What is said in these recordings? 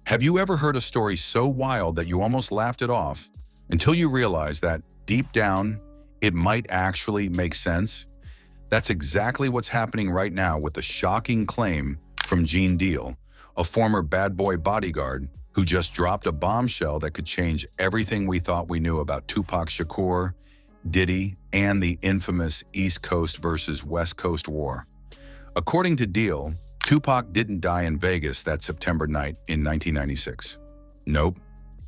Have you ever heard a story so wild that you almost laughed it off until you realize that, deep down, it might actually make sense? That's exactly what's happening right now with the shocking claim from Gene Deal, a former bad boy bodyguard who just dropped a bombshell that could change everything we thought we knew about Tupac Shakur, Diddy, and the infamous East Coast versus West Coast war. According to Deal, Tupac didn't die in Vegas that September night in 1996. Nope.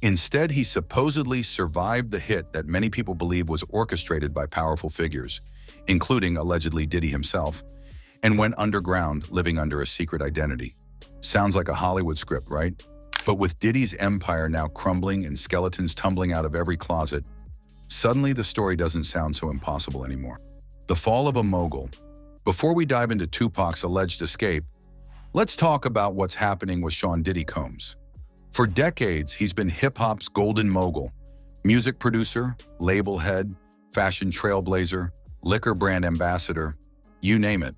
Instead, he supposedly survived the hit that many people believe was orchestrated by powerful figures, including allegedly Diddy himself, and went underground, living under a secret identity. Sounds like a Hollywood script, right? But with Diddy's empire now crumbling and skeletons tumbling out of every closet, suddenly the story doesn't sound so impossible anymore. The fall of a mogul. Before we dive into Tupac's alleged escape, let's talk about what's happening with Sean Diddy Combs. For decades, he's been hip-hop's golden mogul, music producer, label head, fashion trailblazer, liquor brand ambassador, you name it.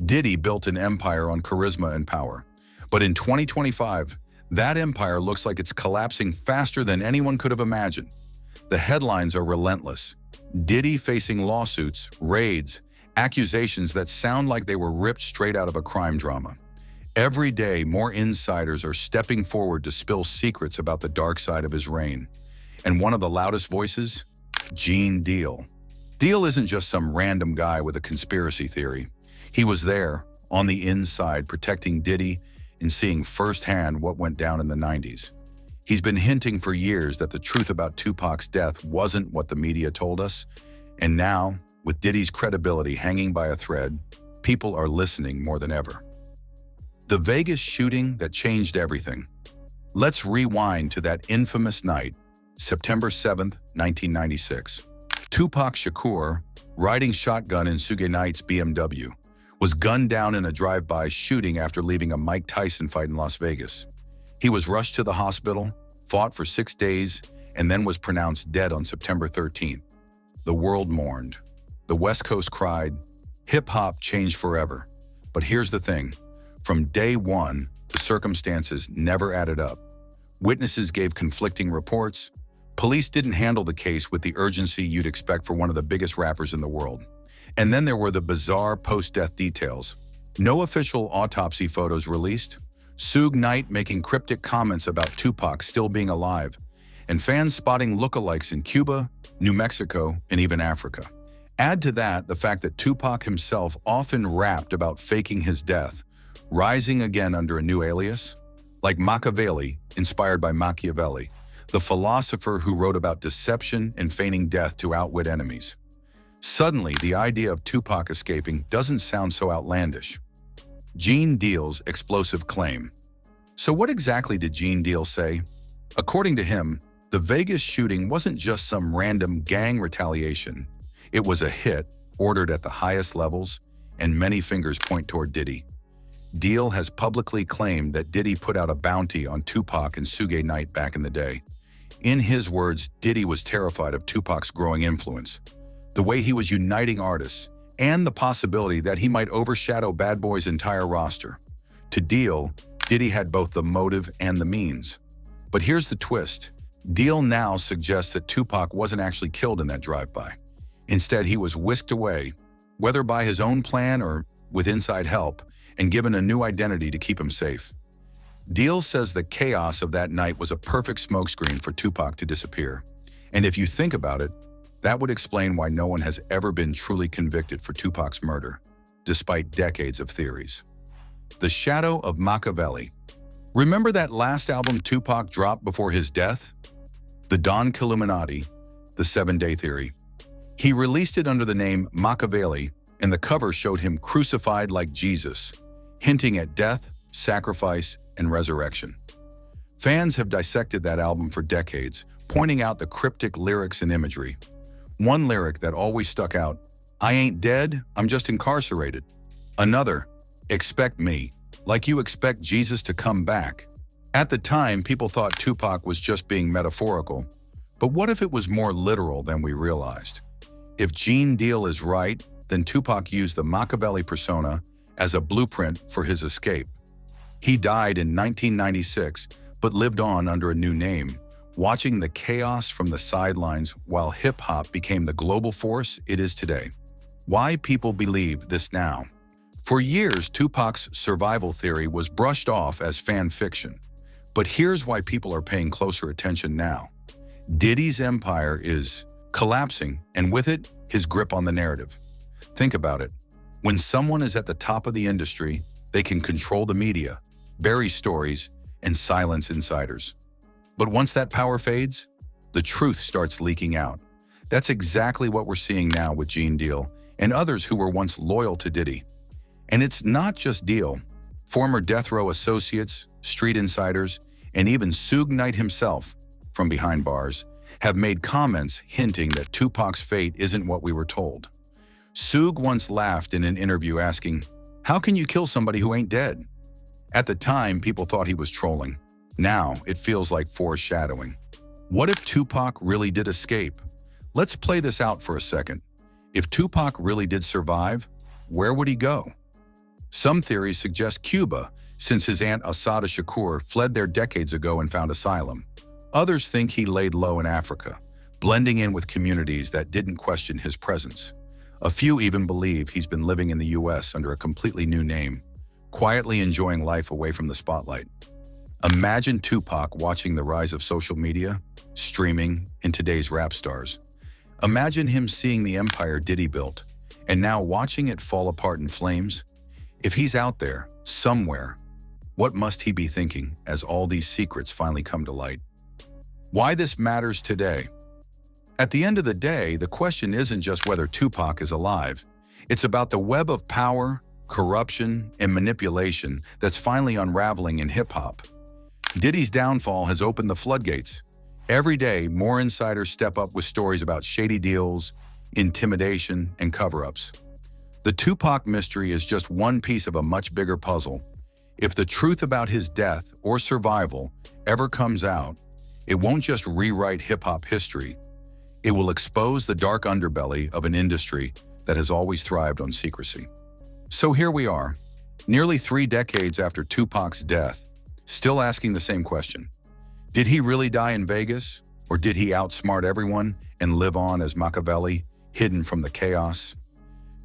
Diddy built an empire on charisma and power. But in 2025, that empire looks like it's collapsing faster than anyone could have imagined. The headlines are relentless. Diddy facing lawsuits, raids, accusations that sound like they were ripped straight out of a crime drama. Every day, more insiders are stepping forward to spill secrets about the dark side of his reign. And one of the loudest voices? Gene Deal. Deal isn't just some random guy with a conspiracy theory. He was there, on the inside, protecting Diddy and seeing firsthand what went down in the 90s. He's been hinting for years that the truth about Tupac's death wasn't what the media told us. And now, with Diddy's credibility hanging by a thread, people are listening more than ever. The Vegas shooting that changed everything. Let's rewind to that infamous night, September 7th, 1996. Tupac Shakur, riding shotgun in Suge Knight's BMW, was gunned down in a drive-by shooting after leaving a Mike Tyson fight in Las Vegas. He was rushed to the hospital, fought for 6 days, and then was pronounced dead on September 13th. The world mourned. The West Coast cried, hip-hop changed forever. But here's the thing. From day one, the circumstances never added up. Witnesses gave conflicting reports. Police didn't handle the case with the urgency you'd expect for one of the biggest rappers in the world. And then there were the bizarre post-death details. No official autopsy photos released, Suge Knight making cryptic comments about Tupac still being alive, and fans spotting lookalikes in Cuba, New Mexico, and even Africa. Add to that the fact that Tupac himself often rapped about faking his death, rising again under a new alias, like Makaveli, inspired by Machiavelli, the philosopher who wrote about deception and feigning death to outwit enemies. Suddenly, the idea of Tupac escaping doesn't sound so outlandish. Gene Deal's explosive claim. So what exactly did Gene Deal say? According to him, the Vegas shooting wasn't just some random gang retaliation. It was a hit, ordered at the highest levels, and many fingers point toward Diddy. Deal has publicly claimed that Diddy put out a bounty on Tupac and Suge Knight back in the day. In his words, Diddy was terrified of Tupac's growing influence, the way he was uniting artists, and the possibility that he might overshadow Bad Boy's entire roster. To Deal, Diddy had both the motive and the means. But here's the twist. Deal now suggests that Tupac wasn't actually killed in that drive-by. Instead, he was whisked away, whether by his own plan or with inside help, and given a new identity to keep him safe. Deal says the chaos of that night was a perfect smokescreen for Tupac to disappear. And if you think about it, that would explain why no one has ever been truly convicted for Tupac's murder, despite decades of theories. The Shadow of Makaveli. Remember that last album Tupac dropped before his death? The Don Killuminati, the 7-Day Theory. He released it under the name Makaveli, and the cover showed him crucified like Jesus, hinting at death, sacrifice, and resurrection. Fans have dissected that album for decades, pointing out the cryptic lyrics and imagery. One lyric that always stuck out, "I ain't dead, I'm just incarcerated." Another, "Expect me, like you expect Jesus to come back." At the time, people thought Tupac was just being metaphorical, but what if it was more literal than we realized? If Gene Deal is right, then Tupac used the Makaveli persona as a blueprint for his escape. He died in 1996, but lived on under a new name, watching the chaos from the sidelines while hip-hop became the global force it is today. Why people believe this now? For years, Tupac's survival theory was brushed off as fan fiction. But here's why people are paying closer attention now. Diddy's empire is collapsing, and with it, his grip on the narrative. Think about it. When someone is at the top of the industry, they can control the media, bury stories, and silence insiders. But once that power fades, the truth starts leaking out. That's exactly what we're seeing now with Gene Deal and others who were once loyal to Diddy. And it's not just Deal. Former death row associates, street insiders, and even Suge Knight himself, from behind bars, have made comments hinting that Tupac's fate isn't what we were told. Suge once laughed in an interview asking, "How can you kill somebody who ain't dead?" At the time, people thought he was trolling. Now, it feels like foreshadowing. What if Tupac really did escape? Let's play this out for a second. If Tupac really did survive, where would he go? Some theories suggest Cuba, since his aunt Assata Shakur fled there decades ago and found asylum. Others think he laid low in Africa, blending in with communities that didn't question his presence. A few even believe he's been living in the US under a completely new name, quietly enjoying life away from the spotlight. Imagine Tupac watching the rise of social media, streaming, and today's rap stars. Imagine him seeing the empire Diddy built, and now watching it fall apart in flames. If he's out there, somewhere, what must he be thinking as all these secrets finally come to light? Why this matters today? At the end of the day, the question isn't just whether Tupac is alive. It's about the web of power, corruption, and manipulation that's finally unraveling in hip-hop. Diddy's downfall has opened the floodgates. Every day, more insiders step up with stories about shady deals, intimidation, and cover-ups. The Tupac mystery is just one piece of a much bigger puzzle. If the truth about his death or survival ever comes out, it won't just rewrite hip-hop history. It will expose the dark underbelly of an industry that has always thrived on secrecy. So here we are, nearly 3 decades after Tupac's death, still asking the same question. Did he really die in Vegas? Or did he outsmart everyone and live on as Makaveli, hidden from the chaos?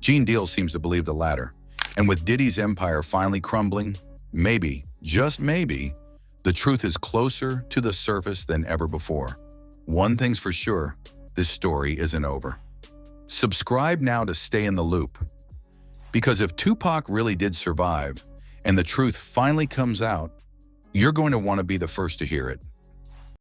Gene Deal seems to believe the latter. And with Diddy's empire finally crumbling, maybe, just maybe, the truth is closer to the surface than ever before. One thing's for sure, this story isn't over. Subscribe now to stay in the loop. Because if Tupac really did survive, and the truth finally comes out, you're going to want to be the first to hear it.